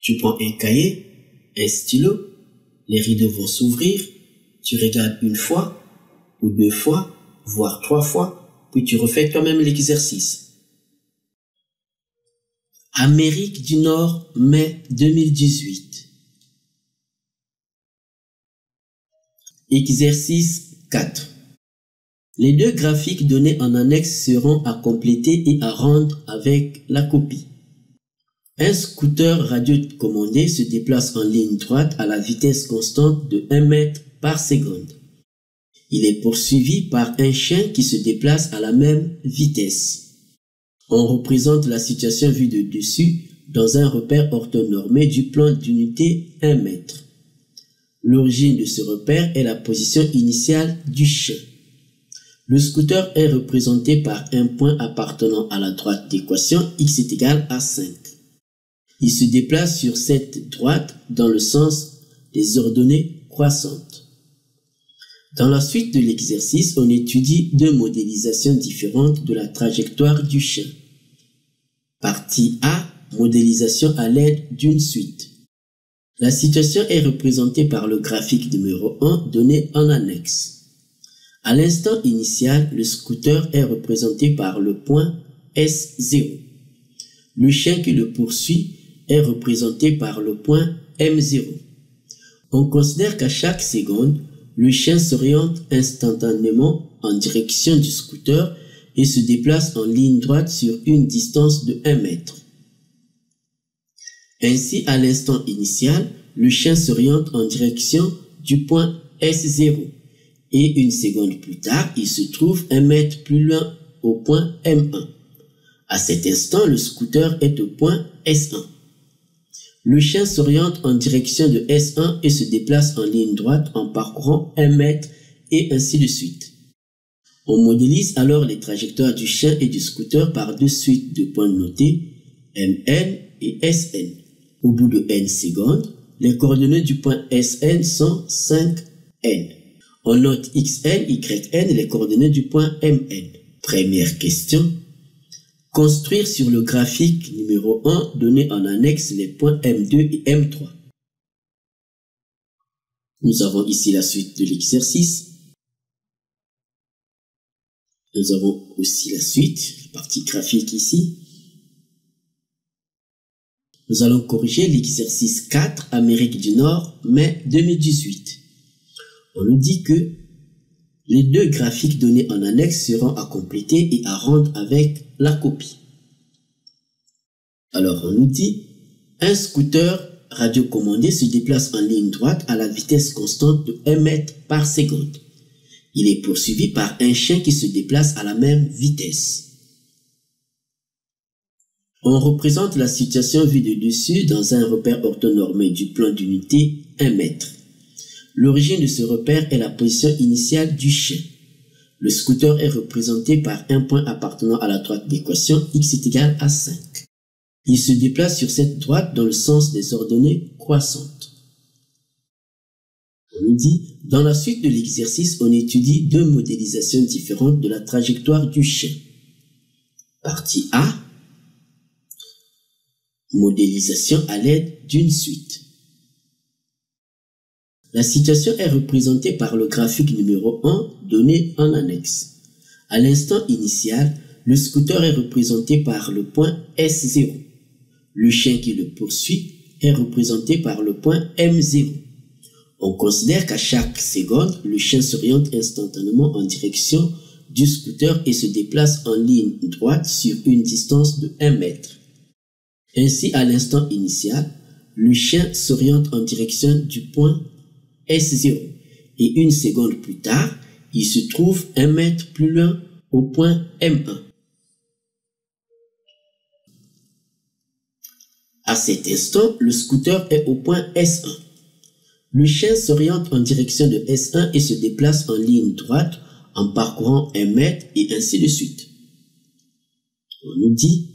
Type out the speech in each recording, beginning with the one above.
Tu prends un cahier, un stylo, les rideaux vont s'ouvrir, tu regardes une fois, ou 2 fois, voire 3 fois, puis tu refais toi-même l'exercice. Amérique du Nord, mai 2018. Exercice 4. Les 2 graphiques donnés en annexe seront à compléter et à rendre avec la copie. Un scooter radiocommandé se déplace en ligne droite à la vitesse constante de 1 mètre par seconde. Il est poursuivi par un chien qui se déplace à la même vitesse. On représente la situation vue de dessus dans un repère orthonormé du plan d'unité 1 mètre. L'origine de ce repère est la position initiale du chien. Le scooter est représenté par un point appartenant à la droite d'équation x est égal à 5. Il se déplace sur cette droite dans le sens des ordonnées croissantes. Dans la suite de l'exercice, on étudie 2 modélisations différentes de la trajectoire du chien. Partie A, modélisation à l'aide d'une suite. La situation est représentée par le graphique numéro 1 donné en annexe. À l'instant initial, le scooter est représenté par le point S0. Le chien qui le poursuit est représenté par le point M0. On considère qu'à chaque seconde, le chien s'oriente instantanément en direction du scooter et se déplace en ligne droite sur une distance de 1 mètre. Ainsi, à l'instant initial, le chien s'oriente en direction du point S0 et une seconde plus tard, il se trouve 1 mètre plus loin au point M1. À cet instant, le scooter est au point S1. Le chien s'oriente en direction de S1 et se déplace en ligne droite en parcourant 1 mètre et ainsi de suite. On modélise alors les trajectoires du chien et du scooter par 2 suites de points notés MN et SN. Au bout de n secondes, les coordonnées du point SN sont 5n. On note xn, yn, les coordonnées du point mn. Première question. Construire sur le graphique numéro 1 donné en annexe les points M2 et M3. Nous avons ici la suite de l'exercice. Nous avons aussi la suite, la partie graphique ici. Nous allons corriger l'exercice 4, Amérique du Nord, mai 2018. On nous dit que les 2 graphiques donnés en annexe seront à compléter et à rendre avec la copie. Alors on nous dit, un scooter radiocommandé se déplace en ligne droite à la vitesse constante de 1 mètre par seconde. Il est poursuivi par un chien qui se déplace à la même vitesse. On représente la situation vue de dessus dans un repère orthonormé du plan d'unité 1 mètre. L'origine de ce repère est la position initiale du chien. Le scooter est représenté par un point appartenant à la droite d'équation x est égal à 5. Il se déplace sur cette droite dans le sens des ordonnées croissantes. On nous dit, dans la suite de l'exercice, on étudie 2 modélisations différentes de la trajectoire du chien. Partie A, modélisation à l'aide d'une suite. La situation est représentée par le graphique numéro 1 donné en annexe. À l'instant initial, le scooter est représenté par le point S0. Le chien qui le poursuit est représenté par le point M0. On considère qu'à chaque seconde, le chien s'oriente instantanément en direction du scooter et se déplace en ligne droite sur une distance de 1 mètre. Ainsi, à l'instant initial, le chien s'oriente en direction du point S0 et une seconde plus tard, il se trouve 1 mètre plus loin au point M1. À cet instant, le scooter est au point S1. Le chien s'oriente en direction de S1 et se déplace en ligne droite en parcourant 1 mètre et ainsi de suite. On nous dit,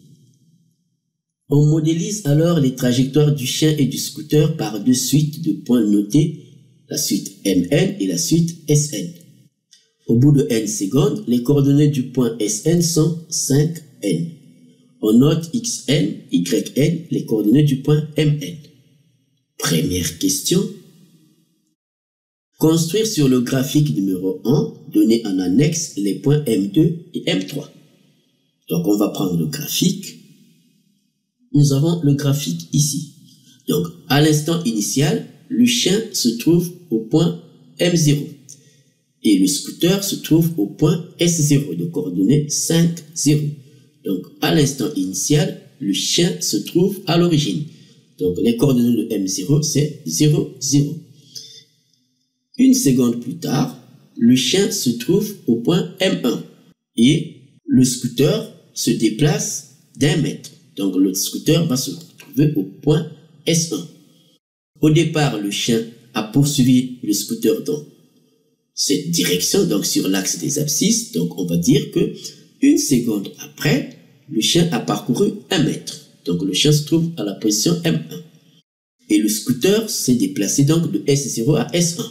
on modélise alors les trajectoires du chien et du scooter par 2 suites de points notés, la suite MN et la suite SN. Au bout de n secondes, les coordonnées du point SN sont 5n. On note xn, yn, les coordonnées du point mn. Première question. Construire sur le graphique numéro 1, donné en annexe les points M2 et M3. Donc on va prendre le graphique. Nous avons le graphique ici. Donc à l'instant initial, le chien se trouve au point M0 et le scooter se trouve au point S0 de coordonnées 5, 0. Donc à l'instant initial, le chien se trouve à l'origine. Donc les coordonnées de M0 c'est 0, 0. Une seconde plus tard, le chien se trouve au point M1 et le scooter se déplace d'1 mètre. Donc le scooter va se retrouver au point S1. Au départ, le chien a poursuivi le scooter dans cette direction, donc sur l'axe des abscisses. Donc on va dire que une seconde après, le chien a parcouru 1 mètre. Donc le chien se trouve à la position M1. Et le scooter s'est déplacé donc de S0 à S1.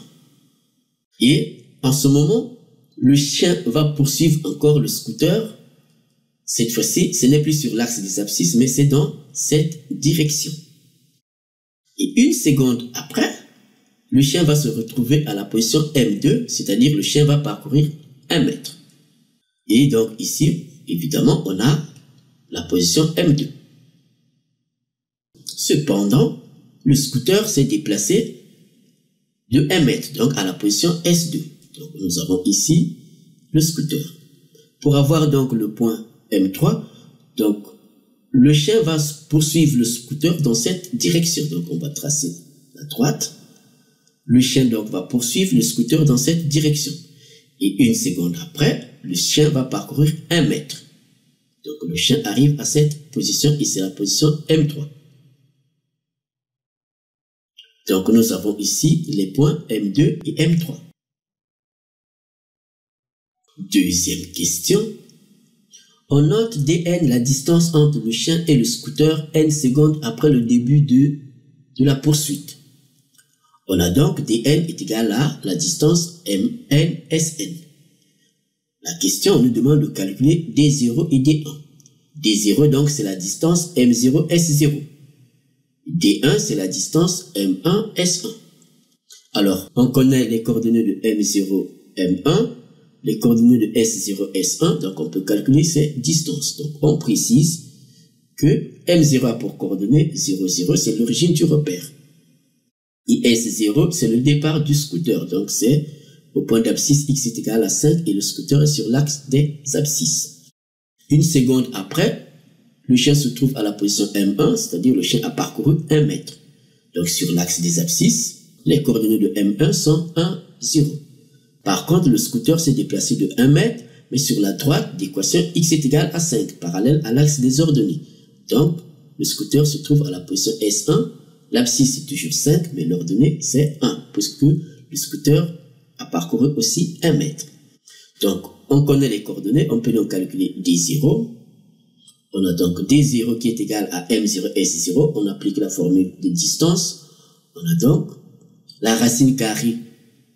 Et en ce moment, le chien va poursuivre encore le scooter. Cette fois-ci, ce n'est plus sur l'axe des abscisses, mais c'est dans cette direction. Et une seconde après, le chien va se retrouver à la position M2, c'est-à-dire le chien va parcourir 1 mètre. Et donc ici, évidemment, on a la position M2. Cependant, le scooter s'est déplacé de 1 mètre, donc à la position S2. Donc nous avons ici le scooter. Pour avoir donc le point M3, donc le chien va poursuivre le scooter dans cette direction. Donc on va tracer la droite. Le chien donc va poursuivre le scooter dans cette direction. Et une seconde après, le chien va parcourir 1 mètre. Donc le chien arrive à cette position et c'est la position M3. Donc nous avons ici les points M2 et M3. Deuxième question. On note dn la distance entre le chien et le scooter n secondes après le début de la poursuite. On a donc dn est égal à la distance mn sn. La question nous demande de calculer d0 et d1. d0 donc c'est la distance m0 s0. d1 c'est la distance m1 s1. Alors on connaît les coordonnées de m0 m1. Les coordonnées de S0, S1, donc on peut calculer ces distances. Donc on précise que M0 a pour coordonnées 0, 0, c'est l'origine du repère. Et S0, c'est le départ du scooter. Donc c'est au point d'abscisse x est égal à 5 et le scooter est sur l'axe des abscisses. Une seconde après, le chien se trouve à la position M1, c'est-à-dire le chien a parcouru 1 mètre. Donc sur l'axe des abscisses, les coordonnées de M1 sont 1, 0. Par contre, le scooter s'est déplacé de 1 mètre, mais sur la droite d'équation x est égal à 5, parallèle à l'axe des ordonnées. Donc, le scooter se trouve à la position S1, l'abscisse est toujours 5, mais l'ordonnée c'est 1, puisque le scooter a parcouru aussi 1 mètre. Donc, on connaît les coordonnées, on peut donc calculer D0. On a donc D0 qui est égal à M0 S0, on applique la formule de distance. On a donc la racine carrée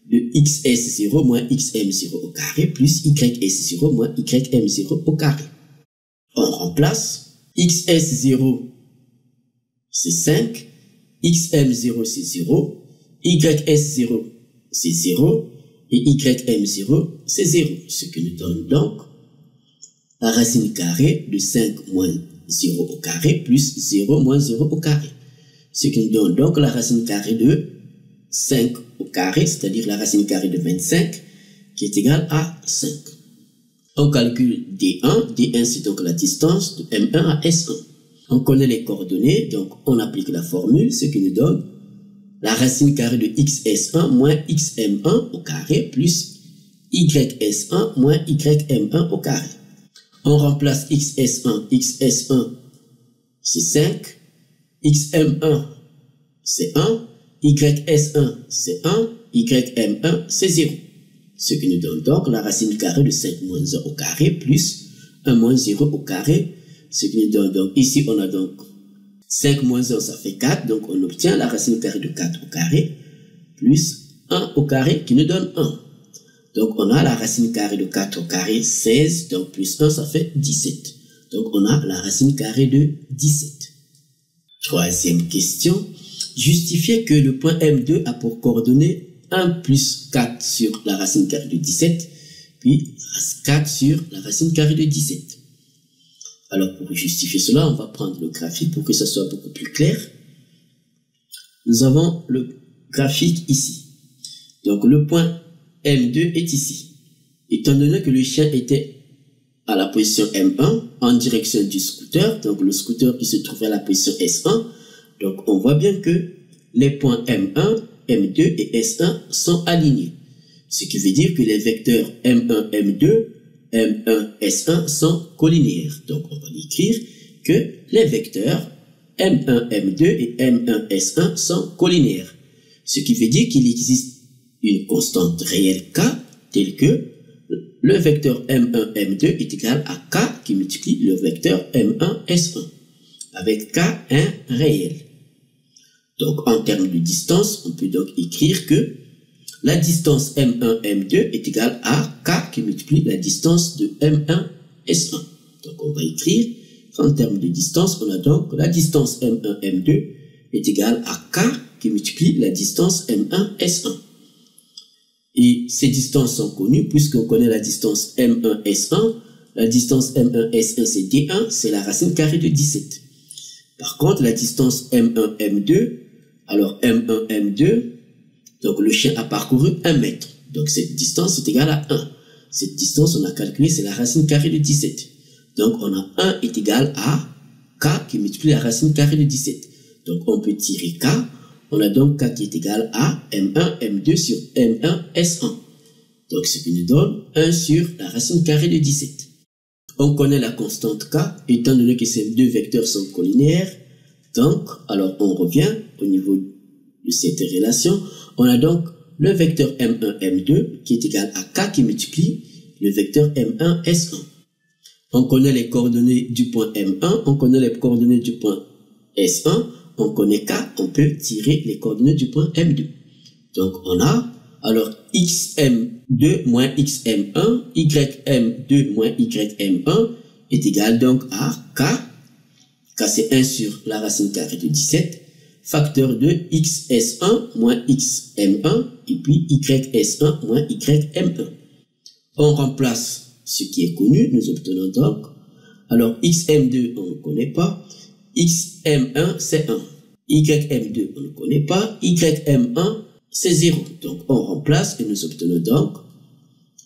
de xs0 moins xm0 au carré plus ys0 moins ym0 au carré. On remplace xs0 c'est 5, xm0 c'est 0, ys0 c'est 0 et ym0 c'est 0. Ce qui nous donne donc la racine carrée de 5 moins 0 au carré plus 0 moins 0 au carré. Ce qui nous donne donc la racine carrée de 5 au carré, c'est-à-dire la racine carrée de 25, qui est égale à 5. On calcule D1. D1, c'est donc la distance de M1 à S1. On connaît les coordonnées, donc on applique la formule, ce qui nous donne la racine carrée de xs1 moins xm1 au carré plus ys1 moins ym1 au carré. On remplace xs1, xs1, c'est 5, xm1, c'est 1, ys1 c'est 1, ym1 c'est 0. Ce qui nous donne donc la racine carrée de 5 moins 1 au carré plus 1 moins 0 au carré. Ce qui nous donne donc, ici on a donc 5 moins 1 ça fait 4, donc on obtient la racine carrée de 4 au carré plus 1 au carré qui nous donne 1. Donc on a la racine carrée de 4 au carré 16, donc plus 1 ça fait 17. Donc on a la racine carrée de 17. Troisième question. justifier que le point M2 a pour coordonnées 1 plus 4 sur la racine carrée de 17, puis 4 sur la racine carrée de 17. Alors pour justifier cela, on va prendre le graphique pour que ça soit beaucoup plus clair. Nous avons le graphique ici. Donc le point M2 est ici. Étant donné que le chien était à la position M1 en direction du scooter, donc le scooter qui se trouvait à la position S1, donc on voit bien que les points M1, M2 et S1 sont alignés. Ce qui veut dire que les vecteurs M1, M2, M1, S1 sont collinéaires. Donc on va écrire que les vecteurs M1, M2 et M1, S1 sont collinéaires. Ce qui veut dire qu'il existe une constante réelle K telle que le vecteur M1, M2 est égal à K qui multiplie le vecteur M1, S1 avec K1 réel. Donc en termes de distance, on peut donc écrire que la distance M1, M2 est égale à K qui multiplie la distance de M1, S1. Donc on va écrire qu'en termes de distance, on a donc la distance M1, M2 est égale à K qui multiplie la distance M1, S1. Et ces distances sont connues puisqu'on connaît la distance M1, S1. La distance M1, S1 c'est D1, c'est la racine carrée de 17. Par contre, la distance M1, M2, alors M1, M2, donc le chien a parcouru 1 mètre. Donc cette distance est égale à 1. Cette distance, on a calculé, c'est la racine carrée de 17. Donc on a 1 est égal à K qui multiplie la racine carrée de 17. Donc on peut tirer K. On a donc K qui est égal à M1, M2 sur M1, S1. Donc ce qui nous donne 1 sur la racine carrée de 17. On connaît la constante K, étant donné que ces deux vecteurs sont collinéaires. Donc, alors on revient au niveau de cette relation. On a donc le vecteur M1, M2 qui est égal à K qui multiplie le vecteur M1, S1. On connaît les coordonnées du point M1, on connaît les coordonnées du point S1, on connaît K, on peut tirer les coordonnées du point M2. Donc on a alors XM2 moins XM1, YM2 moins YM1 est égal donc à K. K c'est 1 sur la racine carrée de 17, facteur de XS1 moins XM1 et puis YS1 moins YM1. On remplace ce qui est connu, nous obtenons donc, alors XM2 on ne connaît pas, XM1 c'est 1, YM2 on ne connaît pas, YM1 c'est 0. Donc on remplace et nous obtenons donc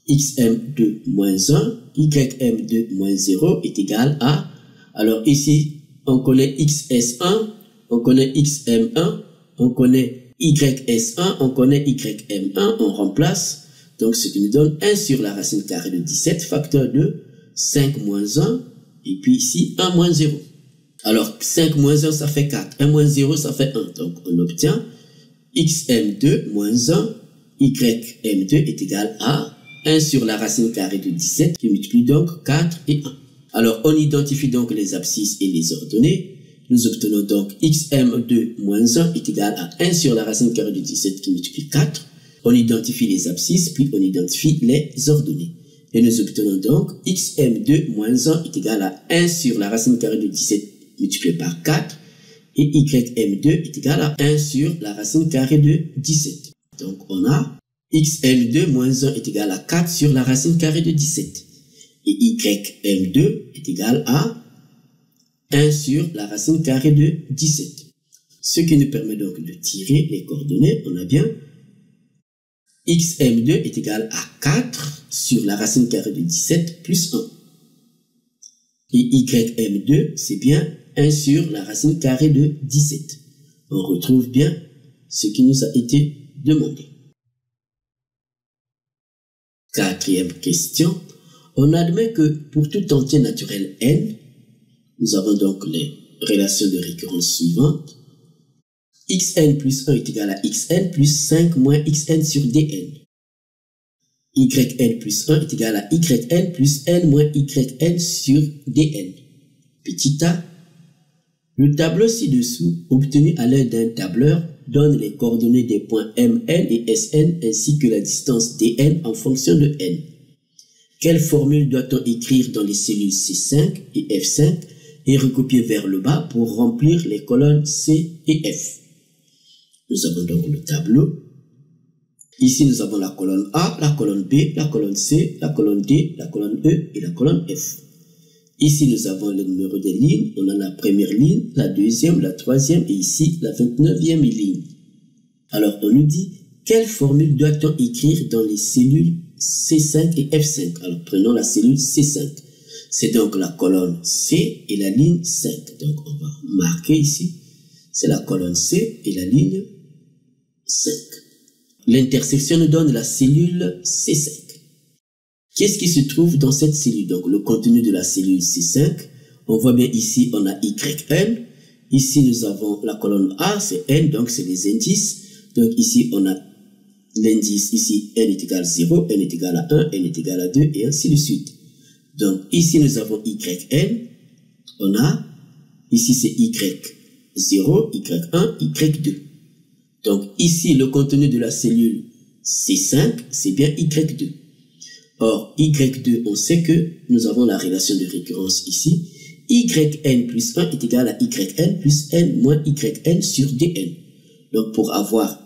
XM2 moins 1, YM2 moins 0 est égal à, alors ici on connaît XS1, on connaît XM1, on connaît YS1, on connaît YM1, on remplace, donc ce qui nous donne 1 sur la racine carrée de 17, facteur de 5 moins 1, et puis ici 1 moins 0. Alors 5 moins 1 ça fait 4, 1 moins 0 ça fait 1, donc on obtient XM2 moins 1, YM2 est égal à 1 sur la racine carrée de 17, qui multiplie donc 4 et 1. Alors on identifie donc les abscisses et les ordonnées. Nous obtenons donc XM2 moins 1 est égal à 1 sur la racine carrée de 17 qui multiplie 4. On identifie les abscisses, puis on identifie les ordonnées. Et nous obtenons donc XM2 moins 1 est égal à 1 sur la racine carrée de 17 multiplié par 4. Et YM2 est égal à 1 sur la racine carrée de 17. Donc on a XM2 moins 1 est égal à 4 sur la racine carrée de 17. Et YM2 est égal à 1 sur la racine carrée de 17. Ce qui nous permet donc de tirer les coordonnées. On a bien XM2 est égal à 4 sur la racine carrée de 17 plus 1. Et YM2, c'est bien 1 sur la racine carrée de 17. On retrouve bien ce qui nous a été demandé. Quatrième question. On admet que pour tout entier naturel n, nous avons donc les relations de récurrence suivantes. Xn plus 1 est égal à Xn plus 5 moins Xn sur Dn. Yn plus 1 est égal à Yn plus n moins Yn sur Dn. Petit a. Le tableau ci-dessous, obtenu à l'aide d'un tableur, donne les coordonnées des points Mn et Sn ainsi que la distance Dn en fonction de n. Quelle formule doit-on écrire dans les cellules C5 et F5 et recopier vers le bas pour remplir les colonnes C et F? Nous avons donc le tableau. Ici, nous avons la colonne A, la colonne B, la colonne C, la colonne D, la colonne E et la colonne F. Ici, nous avons le numéro des lignes. On a la première ligne, la deuxième, la troisième et ici, la 29e ligne. Alors, on nous dit, quelle formule doit-on écrire dans les cellules C5 et F5? Alors, prenons la cellule C5. C'est donc la colonne C et la ligne 5. Donc, on va marquer ici. C'est la colonne C et la ligne 5. L'intersection nous donne la cellule C5. Qu'est-ce qui se trouve dans cette cellule? Donc, le contenu de la cellule C5. On voit bien ici, on a YN. Ici, nous avons la colonne A, c'est N, donc c'est les indices. Donc, ici, on a l'indice, ici, N est égal à 0, N est égal à 1, N est égal à 2, et ainsi de suite. Donc, ici, nous avons YN. On a, ici, c'est Y0, Y1, Y2. Donc, ici, le contenu de la cellule C5, c'est bien Y2. Or, Y2, on sait que nous avons la relation de récurrence ici. YN plus 1 est égal à YN plus N moins YN sur DN. Donc, pour avoir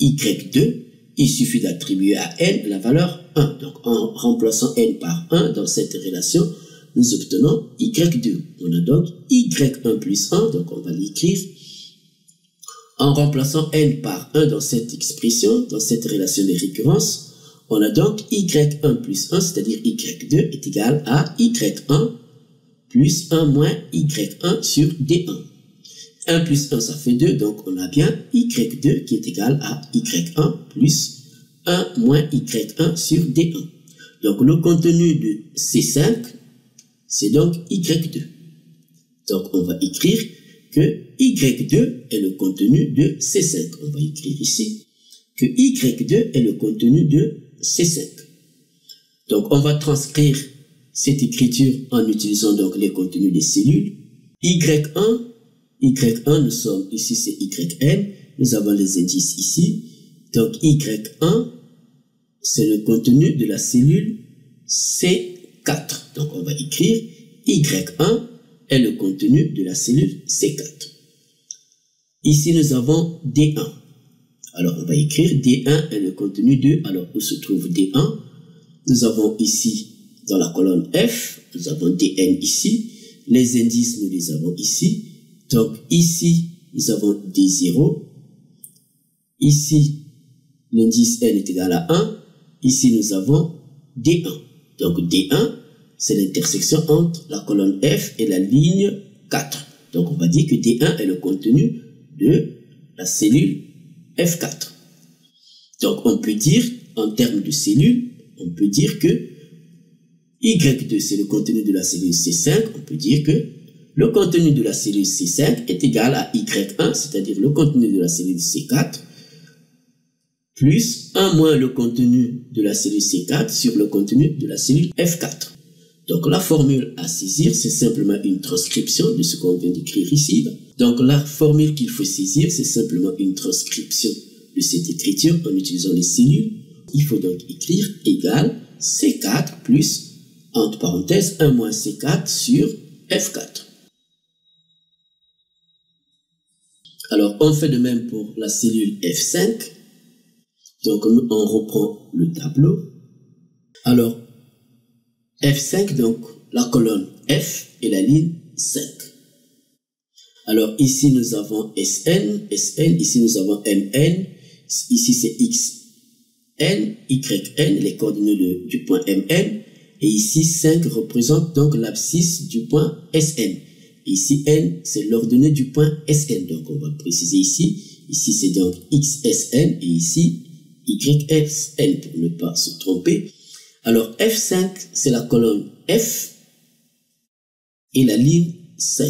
Y2, il suffit d'attribuer à N la valeur 1. Donc, en remplaçant N par 1 dans cette relation, nous obtenons Y2. On a donc Y1 plus 1, donc on va l'écrire. En remplaçant N par 1 dans cette expression, dans cette relation de récurrence, on a donc Y1 plus 1, c'est-à-dire Y2 est égal à Y1 plus 1 moins Y1 sur D1. 1 plus 1, ça fait 2, donc on a bien Y2 qui est égal à Y1 plus 1 moins Y1 sur D1. Donc le contenu de C5, c'est donc Y2. Donc on va écrire que Y2 est le contenu de C5. On va écrire ici que Y2 est le contenu de C5. Donc on va transcrire cette écriture en utilisant donc les contenus des cellules. Y1, nous sommes ici, c'est YN. Nous avons les indices ici. Donc Y1, c'est le contenu de la cellule C4. Donc on va écrire Y1 est le contenu de la cellule C4. Ici, nous avons D1. Alors, on va écrire D1 est le contenu de... Alors, où se trouve D1? Nous avons ici, dans la colonne F, nous avons DN ici. Les indices, nous les avons ici. Donc, ici, nous avons D0. Ici, l'indice N est égal à 1. Ici, nous avons D1. Donc, D1, c'est l'intersection entre la colonne F et la ligne 4. Donc, on va dire que D1 est le contenu de la cellule F4. Donc, on peut dire, en termes de cellules, on peut dire que Y2, c'est le contenu de la cellule C5. On peut dire que le contenu de la cellule C5 est égal à Y1, c'est-à-dire le contenu de la cellule C4, plus 1 moins le contenu de la cellule C4 sur le contenu de la cellule F4. Donc, la formule à saisir, c'est simplement une transcription de ce qu'on vient d'écrire ici. Donc, la formule qu'il faut saisir, c'est simplement une transcription de cette écriture en utilisant les cellules. Il faut donc écrire égal C4 plus, entre parenthèses, 1 moins C4 sur F4. Alors, on fait de même pour la cellule F5. Donc, on reprend le tableau. Alors, F5, donc, la colonne F et la ligne 5. Alors, ici, nous avons SN, ici, nous avons MN, ici, c'est XN, YN, les coordonnées du point MN, et ici, 5 représente donc l'abscisse du point SN. Et ici, N, c'est l'ordonnée du point SN. Donc, on va préciser ici. Ici, c'est donc XSN, et ici, YSN, pour ne pas se tromper. Alors, F5, c'est la colonne F et la ligne 5.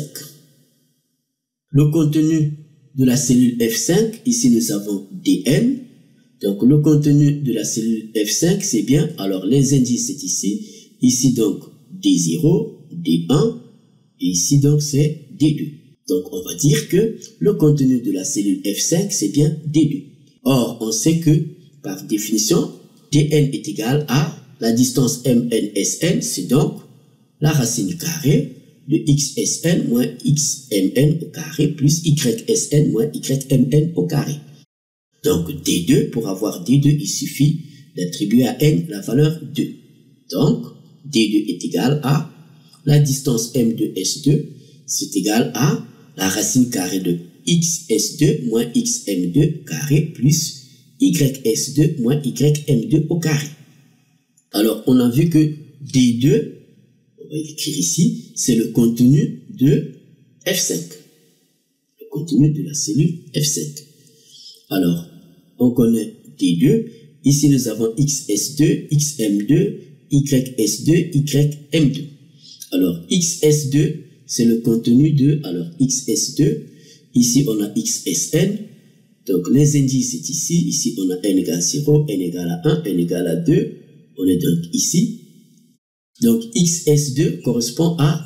Le contenu de la cellule F5, ici nous avons DN. Donc, le contenu de la cellule F5, c'est bien, alors les indices, c'est ici. Ici, donc, D0, D1, et ici, donc, c'est D2. Donc, on va dire que le contenu de la cellule F5, c'est bien D2. Or, on sait que, par définition, DN est égal à la distance MNSN, c'est donc la racine carrée de XSN moins XMN au carré plus YSN moins YMN au carré. Donc D2, pour avoir D2, il suffit d'attribuer à n la valeur 2. Donc D2 est égal à la distance M2S2, c'est égal à la racine carrée de XS2 moins XM2 carré plus YS2 moins YM2 au carré. Alors, on a vu que D2, on va écrire ici, c'est le contenu de F5. Le contenu de la cellule F5. Alors, on connaît D2. Ici, nous avons XS2, XM2, YS2, YM2. Alors, XS2, c'est le contenu de, alors, XS2. Ici, on a XSN. Donc, les indices, c'est ici. Ici, on a n égale 0, n égale à 1, n égale à 2. On est donc ici. Donc, XS2 correspond à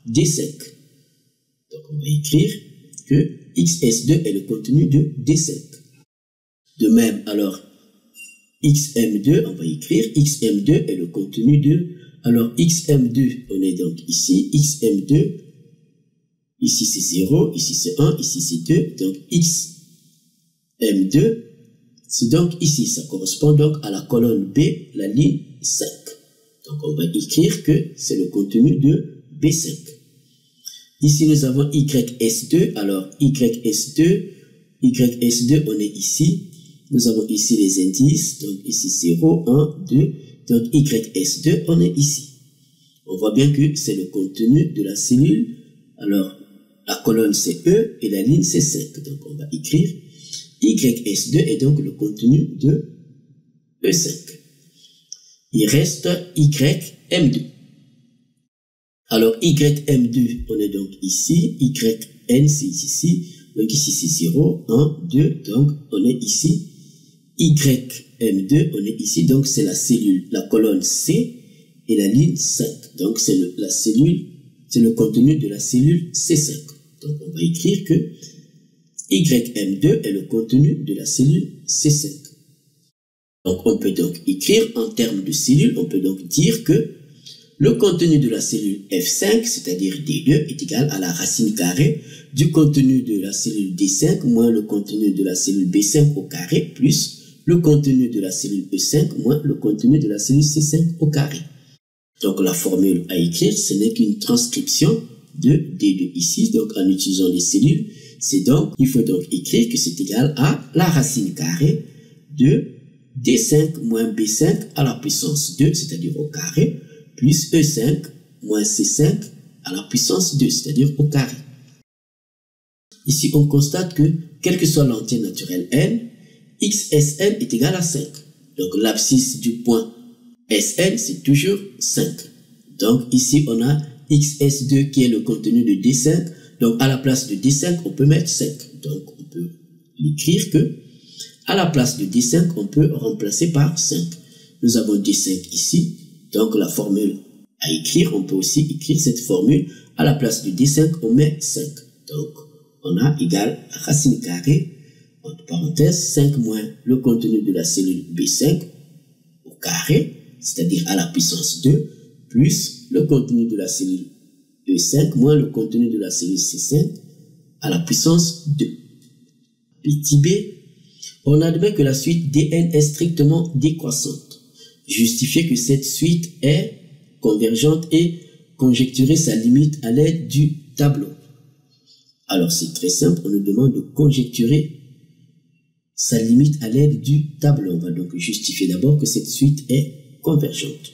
D5. Donc, on va écrire que XS2 est le contenu de D5. De même, alors, XM2, on va écrire XM2 est le contenu de, alors, XM2, on est donc ici, XM2, ici c'est 0, ici c'est 1, ici c'est 2, donc XM2, c'est donc ici, ça correspond donc à la colonne B, la ligne 5. Donc on va écrire que c'est le contenu de B5. Ici nous avons YS2, alors YS2, on est ici, nous avons ici les indices, donc ici 0, 1, 2, donc YS2, on est ici. On voit bien que c'est le contenu de la cellule, alors la colonne c'est E et la ligne c'est 5. Donc on va écrire YS2 est donc le contenu de E5. Il reste YM2. Alors YM2, on est donc ici, YN c'est ici, donc ici c'est 0, 1, 2, donc on est ici. YM2, on est ici, donc c'est la cellule, la colonne C et la ligne 5. Donc c'est la cellule, c'est le contenu de la cellule C5. Donc on va écrire que YM2 est le contenu de la cellule C5. Donc on peut donc écrire en termes de cellules, on peut donc dire que le contenu de la cellule F5, c'est-à-dire D2, est égal à la racine carrée du contenu de la cellule D5 moins le contenu de la cellule B5 au carré plus le contenu de la cellule E5 moins le contenu de la cellule C5 au carré. Donc la formule à écrire, ce n'est qu'une transcription de D2 ici, donc en utilisant les cellules, c'est donc, il faut donc écrire que c'est égal à la racine carrée de D5 moins B5 à la puissance 2, c'est-à-dire au carré, plus E5 moins C5 à la puissance 2, c'est-à-dire au carré. Ici, on constate que, quel que soit l'entier naturel n, XSN est égal à 5. Donc l'abscisse du point Sn, c'est toujours 5. Donc ici, on a XS2 qui est le contenu de D5. Donc à la place de D5, on peut mettre 5. Donc on peut écrire que à la place de D5, on peut remplacer par 5. Nous avons D5 ici. Donc la formule à écrire, on peut aussi écrire cette formule. À la place de D5, on met 5. Donc on a égal racine carrée, entre parenthèses, 5 moins le contenu de la cellule B5 au carré, c'est-à-dire à la puissance 2, plus le contenu de la cellule E5 moins le contenu de la cellule C5 à la puissance 2. Petit b, on admet que la suite Dn est strictement décroissante. Justifier que cette suite est convergente et conjecturer sa limite à l'aide du tableau. Alors c'est très simple, on nous demande de conjecturer sa limite à l'aide du tableau. On va donc justifier d'abord que cette suite est convergente.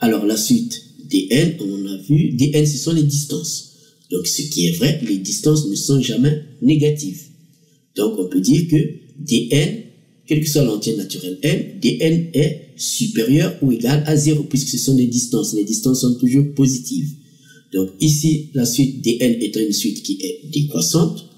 Alors la suite Dn, on a vu, Dn ce sont les distances. Donc ce qui est vrai, les distances ne sont jamais négatives. Donc on peut dire que Dn, quel que soit l'entier naturel n, Dn est supérieur ou égal à 0 puisque ce sont des distances. Les distances sont toujours positives. Donc ici, la suite Dn étant une suite qui est décroissante.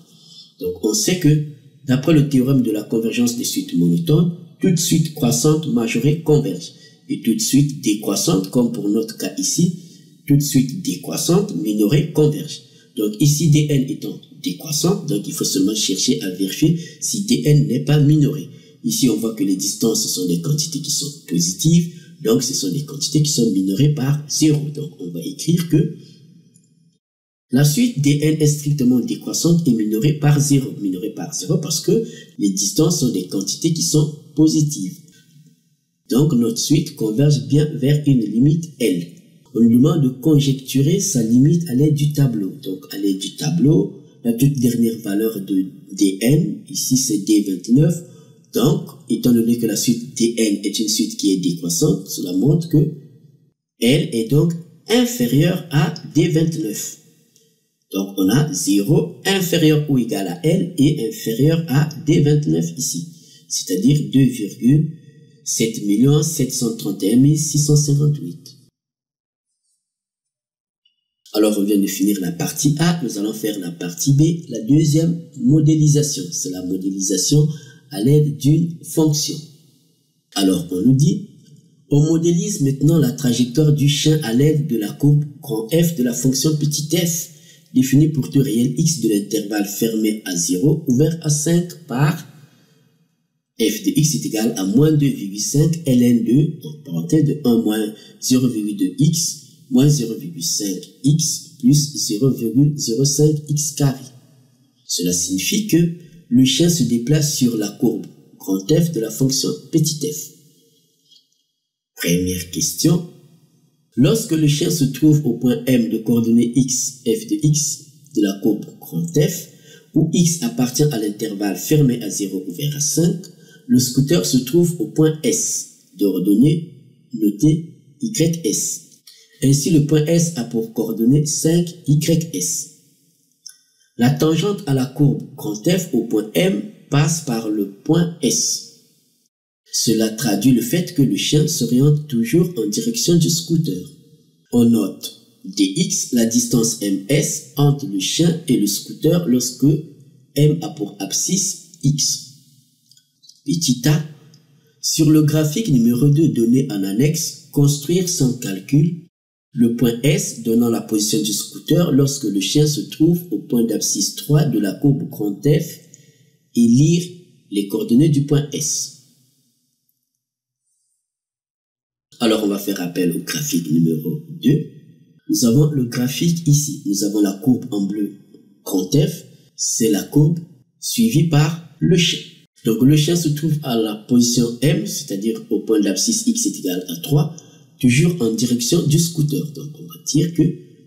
Donc on sait que d'après le théorème de la convergence des suites monotones, toute suite croissante majorée converge. Et toute suite décroissante, comme pour notre cas ici, toute suite décroissante minorée converge. Donc ici, Dn étant décroissante, donc il faut seulement chercher à vérifier si Dn n'est pas minoré. Ici, on voit que les distances, ce sont des quantités qui sont positives, donc ce sont des quantités qui sont minorées par 0. Donc on va écrire que La suite dn est strictement décroissante et minorée par 0. Minorée par 0 parce que les distances sont des quantités qui sont positives. Donc notre suite converge bien vers une limite L. On nous demande de conjecturer sa limite à l'aide du tableau. Donc à l'aide du tableau, la toute dernière valeur de dn, ici c'est d29. Donc, étant donné que la suite dn est une suite qui est décroissante, cela montre que L est donc inférieure à d29. Donc, on a 0 inférieur ou égal à L et inférieur à D29 ici. C'est-à-dire 2,7 731 658. Alors, on vient de finir la partie A. Nous allons faire la partie B, la deuxième modélisation. C'est la modélisation à l'aide d'une fonction. Alors, on nous dit, on modélise maintenant la trajectoire du chien à l'aide de la courbe grand F de la fonction petit f, définie pour tout réel x de l'intervalle fermé à 0, ouvert à 5 par f de x est égal à moins 2,5 ln2, en parenthèse de 1 moins 0,2x, moins 0,5x plus 0,05x carré. Cela signifie que le chien se déplace sur la courbe grand F de la fonction petit f. Première question. Lorsque le chien se trouve au point M de coordonnées x, f de x de la courbe grand F, où x appartient à l'intervalle fermé à 0 ouvert à 5, le scooter se trouve au point S, d'ordonnée notée ys. Ainsi, le point S a pour coordonnée 5 ys. La tangente à la courbe grand F au point M passe par le point S. Cela traduit le fait que le chien s'oriente toujours en direction du scooter. On note dx, la distance ms entre le chien et le scooter lorsque m a pour abscisse x. Petit a, sur le graphique numéro 2 donné en annexe, construire sans calcul le point S donnant la position du scooter lorsque le chien se trouve au point d'abscisse 3 de la courbe grand F et lire les coordonnées du point S. Alors, on va faire appel au graphique numéro 2. Nous avons le graphique ici. Nous avons la courbe en bleu grand F. C'est la courbe suivie par le chien. Donc, le chien se trouve à la position M, c'est-à-dire au point d'abscisse x est égal à 3, toujours en direction du scooter. Donc, on va dire que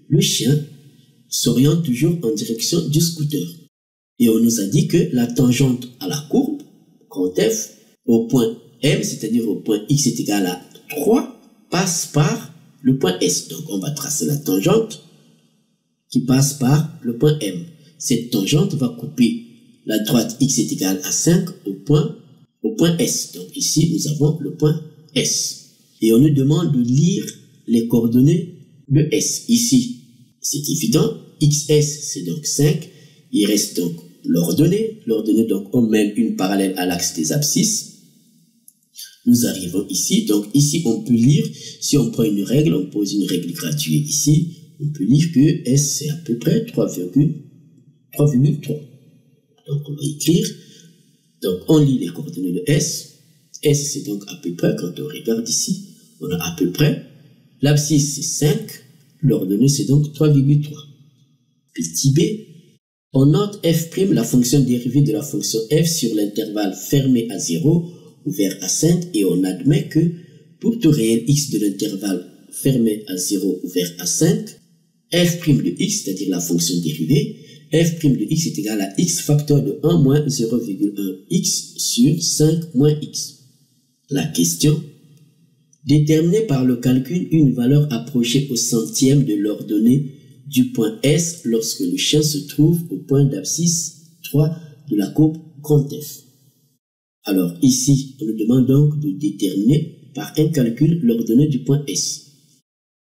le chien s'oriente toujours en direction du scooter. Et on nous a dit que la tangente à la courbe grand F au point M, c'est-à-dire au point x est égal à 3, passe par le point S. Donc, on va tracer la tangente qui passe par le point M. Cette tangente va couper la droite x est égal à 5 au point S. Donc, ici, nous avons le point S. Et on nous demande de lire les coordonnées de S. Ici, c'est évident. XS, c'est donc 5. Il reste donc l'ordonnée. L'ordonnée, donc, on mène une parallèle à l'axe des abscisses. Nous arrivons ici. Donc, ici, on peut lire, si on prend une règle, on pose une règle graduée ici, on peut lire que S, c'est à peu près 3,3. Donc, on va écrire. Donc, on lit les coordonnées de S. S, c'est donc à peu près, quand on regarde ici, on a à peu près. L'abscisse, c'est 5. L'ordonnée, c'est donc 3,3. Petit b, on note f', la fonction dérivée de la fonction f sur l'intervalle fermé à 0, ouvert à 5, et on admet que pour tout réel x de l'intervalle fermé à 0, ouvert à 5, f' de x, c'est-à-dire la fonction dérivée, f' de x est égal à x facteur de 1 moins 0,1x sur 5 moins x. La question, déterminer par le calcul une valeur approchée au centième de l'ordonnée du point S lorsque le chien se trouve au point d'abscisse 3 de la courbe grand F. Alors ici, on nous demande donc de déterminer par un calcul l'ordonnée du point S.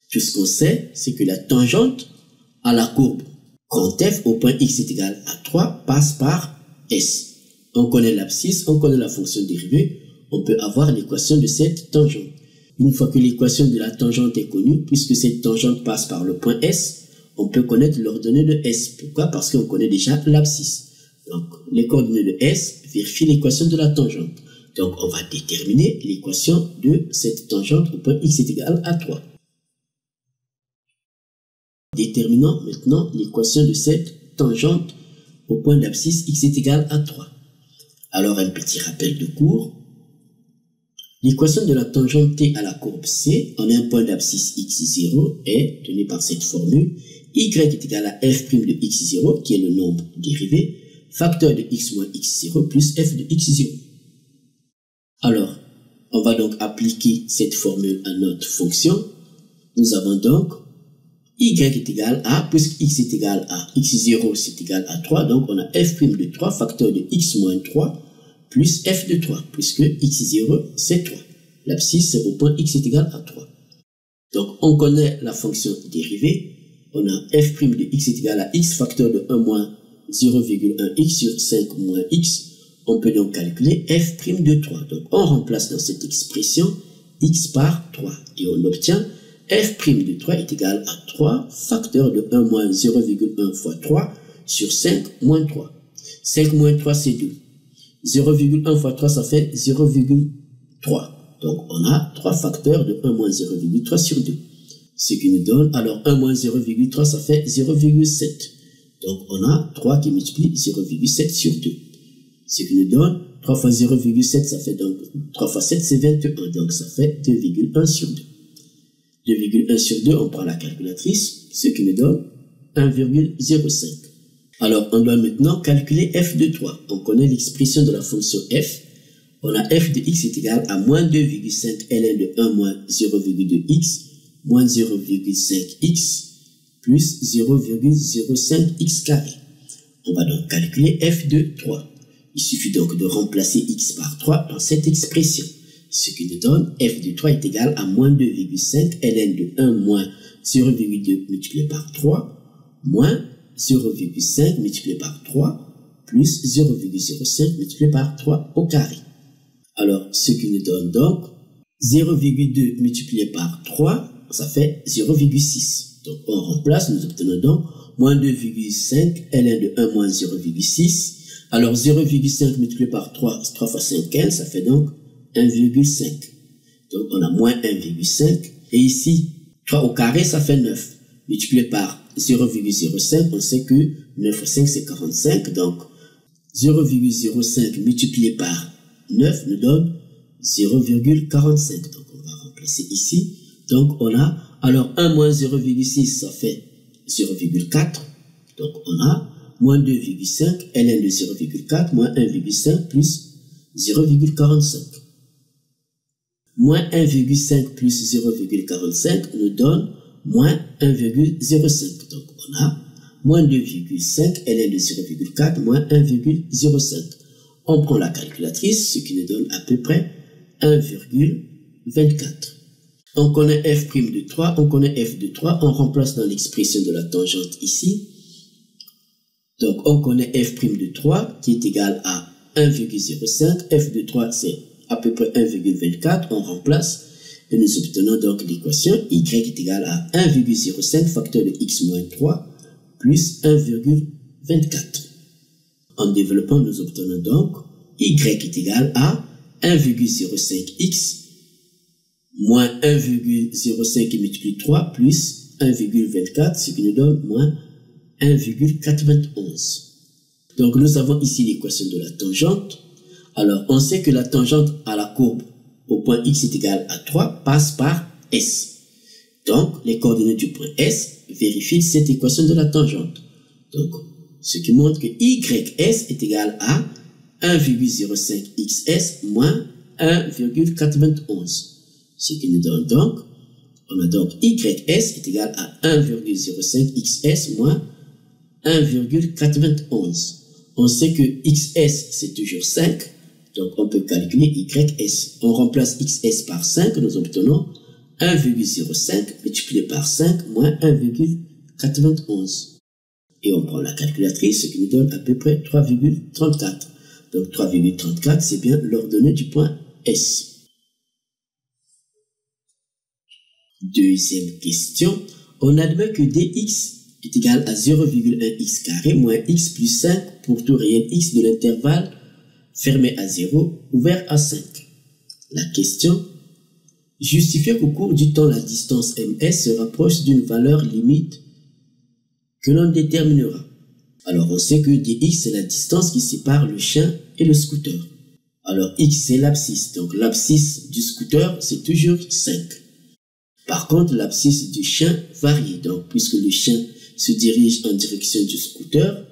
Tout ce qu'on sait, c'est que la tangente à la courbe grand F au point x est égal à 3 passe par S. On connaît l'abscisse, on connaît la fonction dérivée, on peut avoir l'équation de cette tangente. Une fois que l'équation de la tangente est connue, puisque cette tangente passe par le point S, on peut connaître l'ordonnée de S. Pourquoi? Parce qu'on connaît déjà l'abscisse. Donc, les coordonnées de S vérifient l'équation de la tangente. Donc, on va déterminer l'équation de cette tangente au point x est égal à 3. déterminons maintenant l'équation de cette tangente au point d'abscisse x est égal à 3. Alors un petit rappel de cours. L'équation de la tangente t à la courbe C en un point d'abscisse x0 est donnée par cette formule. Y est égal à f' de x0 qui est le nombre dérivé, facteur de x moins x0 plus f de x0. Alors, on va donc appliquer cette formule à notre fonction. Nous avons donc y est égal à, puisque x est égal à x0 c'est égal à 3, donc on a f' de 3 facteur de x moins 3 plus f de 3, puisque x0 c'est 3. L'abscisse c'est au point x est égal à 3. Donc on connaît la fonction dérivée, on a f' de x est égal à x facteur de 1 moins 0,1x sur 5 moins x. On peut donc calculer f' de 3. Donc on remplace dans cette expression x par 3 et on obtient f' de 3 est égal à 3 facteur de 1 moins 0,1 fois 3 sur 5 moins 3. 5 moins 3 c'est 2. 0,1 fois 3 ça fait 0,3. Donc on a 3 facteurs de 1 moins 0,3 sur 2. Ce qui nous donne, alors 1 moins 0,3 ça fait 0,7. Donc on a 3 qui multiplie 0,7 sur 2. Ce qui nous donne 3 fois 0,7 ça fait donc 3 fois 7 c'est 21. Donc ça fait 2,1 sur 2. 2,1 sur 2, on prend la calculatrice, ce qui nous donne 1,05. Alors, on doit maintenant calculer f de 3. On connaît l'expression de la fonction f. On a f de x est égal à moins 2,5 ln de 1 moins 0,2x moins 0,5x plus 0,05x carré. On va donc calculer f de 3. Il suffit donc de remplacer x par 3 dans cette expression. Ce qui nous donne f de 3 est égal à moins 2,5 ln de 1 moins 0,2 multiplié par 3 moins 0,5 multiplié par 3 plus 0,05 multiplié par 3 au carré. Alors, ce qui nous donne donc 0,2 multiplié par 3, ça fait 0,6. Donc, on remplace, nous obtenons donc moins 2,5 ln de 1 moins 0,6. Alors, 0,5 multiplié par 3, 3 fois 5, 15, ça fait donc 1,5. Donc, on a moins 1,5. Et ici, 3 au carré, ça fait 9. Multiplié par 0,05, on sait que 9 fois 5, c'est 45. Donc, 0,05 multiplié par 9 nous donne 0,45. Donc, on va remplacer ici. Donc, on a, alors 1 moins 0,6, ça fait 0,4. Donc, on a moins 2,5, ln de 0,4, moins 1,5 plus 0,45. Moins 1,5 plus 0,45 nous donne moins 1,05. Donc, on a moins 2,5 ln de 0,4 moins 1,05. On prend la calculatrice, ce qui nous donne à peu près 1,24. On connaît f' de 3, on connaît f de 3, on remplace dans l'expression de la tangente ici. Donc, on connaît f' de 3 qui est égal à 1,05. F de 3, c'est à peu près 1,24. On remplace et nous obtenons donc l'équation y est égal à 1,05 facteur de x moins 3 plus 1,24. En développant, nous obtenons donc y est égal à 1,05x moins 1,05 multiplié 3 plus 1,24, ce qui nous donne moins 1,91. Donc, nous avons ici l'équation de la tangente. Alors, on sait que la tangente à la courbe au point x est égal à 3 passe par S. Donc, les coordonnées du point S vérifient cette équation de la tangente. Donc, ce qui montre que YS est égal à 1,05XS moins 1,91. Ce qui nous donne donc, on a donc YS est égal à 1,05XS moins 1,91. On sait que XS c'est toujours 5, donc on peut calculer YS. On remplace XS par 5, nous obtenons 1,05 multiplié par 5 moins 1,91. Et on prend la calculatrice, ce qui nous donne à peu près 3,34. Donc 3,34, c'est bien l'ordonnée du point S. Deuxième question. On admet que dx est égal à 0,1x carré moins x plus 5 pour tout réel x de l'intervalle fermé à 0, ouvert à 5. La question: justifier qu'au cours du temps la distance ms se rapproche d'une valeur limite que l'on déterminera. Alors on sait que dx c'est la distance qui sépare le chien et le scooter. Alors x c'est l'abscisse, donc l'abscisse du scooter c'est toujours 5. Par contre l'abscisse du chien varie, donc puisque le chien se dirige en direction du scooter,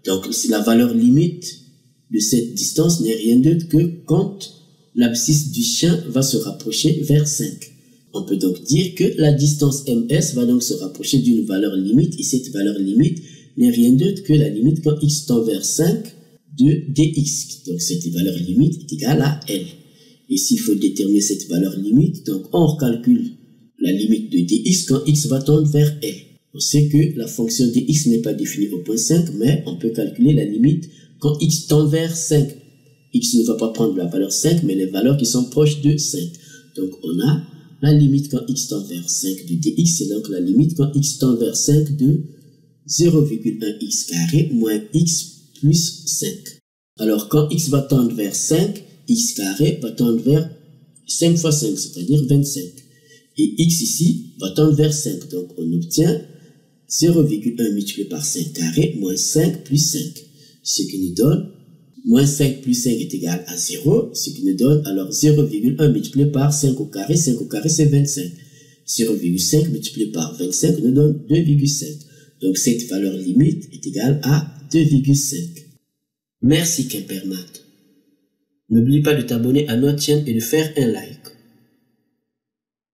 donc la valeur limite de cette distance n'est rien d'autre que quand l'abscisse du chien va se rapprocher vers 5. On peut donc dire que la distance ms va donc se rapprocher d'une valeur limite, et cette valeur limite n'est rien d'autre que la limite quand x tend vers 5 de dx. Donc cette valeur limite est égale à L. Et s'il faut déterminer cette valeur limite, donc on recalcule la limite de dx quand x va tendre vers L. On sait que la fonction dx n'est pas définie au point 5, mais on peut calculer la limite quand x tend vers 5. X ne va pas prendre la valeur 5, mais les valeurs qui sont proches de 5. Donc on a la limite quand x tend vers 5 de dx, c'est donc la limite quand x tend vers 5 de 0,1x carré moins x plus 5. Alors quand x va tendre vers 5, x carré va tendre vers 5 fois 5, c'est-à-dire 25. Et x ici va tendre vers 5, donc on obtient 0,1 multiplié par 5 carré moins 5 plus 5, ce qui nous donne moins 5 plus 5 est égal à 0, ce qui nous donne alors 0,1 multiplié par 5 au carré c'est 25. 0,5 multiplié par 25 nous donne 2,5. Donc cette valeur limite est égale à 2,5. Merci Quimpermat. N'oublie pas de t'abonner à notre chaîne et de faire un like.